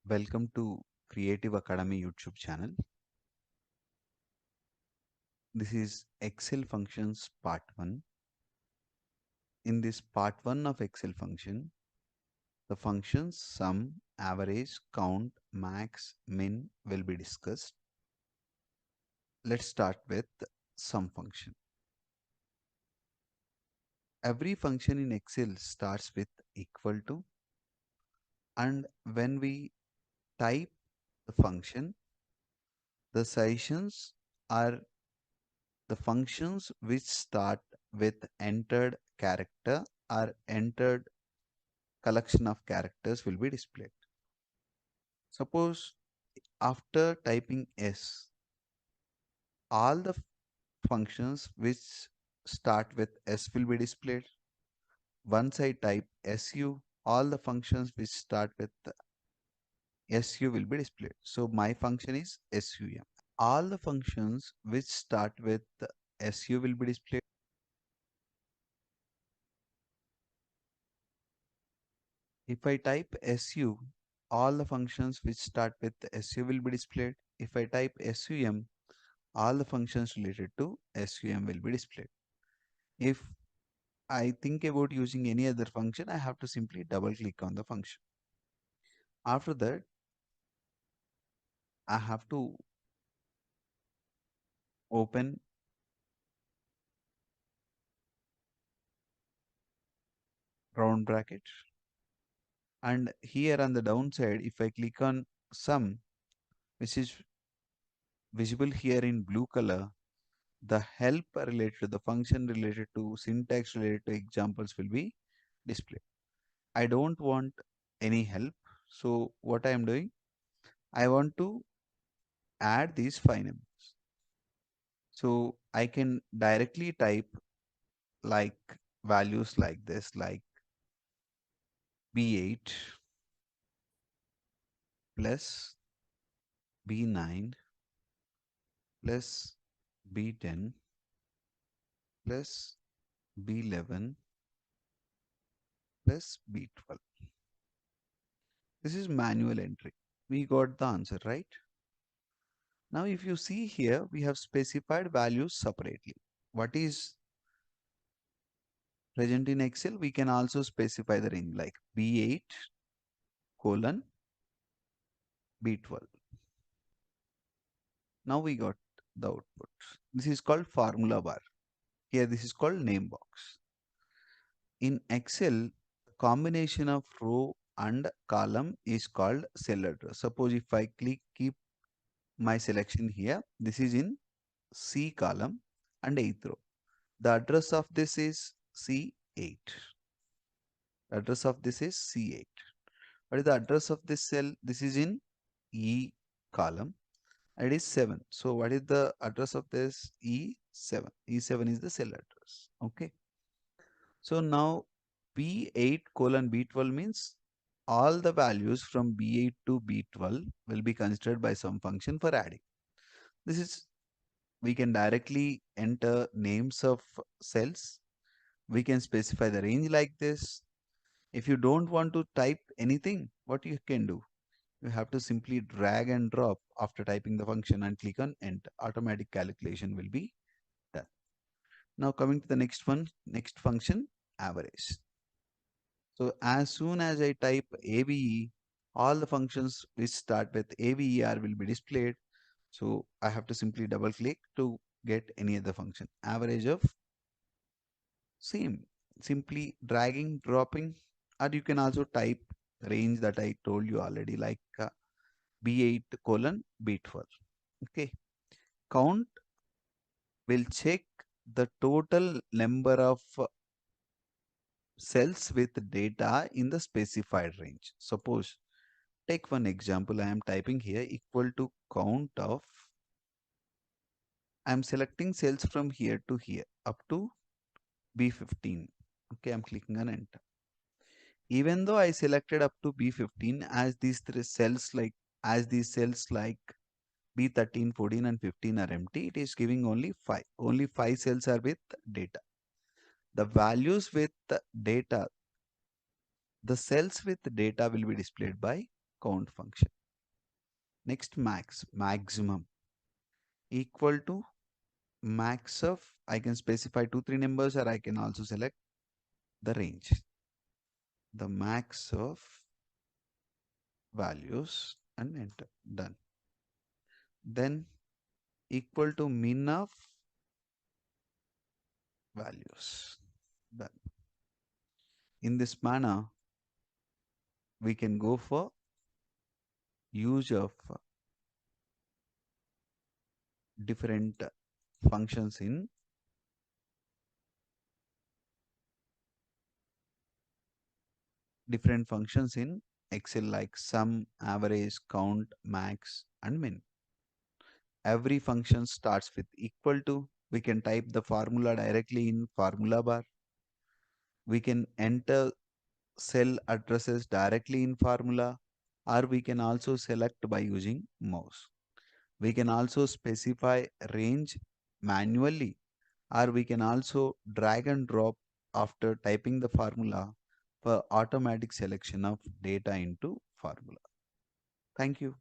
Welcome to Creative Academy YouTube channel. This is Excel functions part 1. In this part 1 of Excel function, the functions sum, average, count, max, min will be discussed. Let's start with sum function. Every function in Excel starts with equal to, and when we type the function, the sessions are the functions which start with entered character or entered collection of characters will be displayed. Suppose after typing S, all the functions which start with S will be displayed. Once I type SU, all the functions which start with SU will be displayed. So my function is SUM. All the functions which start with SU will be displayed. If I type SU, all the functions which start with SU will be displayed. If I type SUM, all the functions related to SUM will be displayed. If I think about using any other function, I have to simply double click on the function. After that, I have to open round bracket. And here on the downside, if I click on sum, which is visible here in blue color, the help related to the function related to syntax related to examples will be displayed. I don't want any help. So what I am doing, I want to add these 5 numbers. So I can directly type like values like this, like B8 plus B9 plus B10 plus B11 plus B12. This is manual entry. We got the answer, right? Now, if you see here, we have specified values separately. What is present in Excel? We can also specify the range like B8 colon B12. Now we got the output. This is called formula bar. Here, this is called name box. In Excel, combination of row and column is called cell address. Suppose if I keep my selection here, this is in C column and 8th row. The address of this is C8. The address of this is C8. What is the address of this cell? This is in E column. It is 7. So what is the address of this? E7. E7 is the cell address. Okay. So now B8 colon B12 means all the values from B8 to B12 will be considered by some function for adding. This is, we can directly enter names of cells. We can specify the range like this. If you don't want to type anything, what you can do? You have to simply drag and drop after typing the function and click on enter. Automatic calculation will be done. Now coming to the next one, next function, average. So as soon as I type AVE, all the functions which start with AVER will be displayed. So I have to simply double click to get any other function. Average of same, simply dragging, dropping, or you can also type range that I told you already, like B8 colon B12. Okay. Count will check the total number of cells with data in the specified range. Suppose, take one example. I am typing here equal to count of, I am selecting cells from here to here up to B15. Okay, I'm clicking on enter. Even though I selected up to B15, as these three cells like, as these cells like B13, 14 and 15 are empty, it is giving only 5. Only 5 cells are with data. The values with the data, the cells with data will be displayed by count function. Next, maximum equal to max of, I can specify 2 3 numbers, or I can also select the range, the max of values, and enter. Done. Then equal to min of values. Done. In this manner, we can go for use of different functions in Excel, like sum, average, count, max, and min. Every function starts with equal to. We can type the formula directly in formula bar. We can enter cell addresses directly in formula, or we can also select by using mouse. We can also specify range manually, or we can also drag and drop after typing the formula for automatic selection of data into formula. Thank you.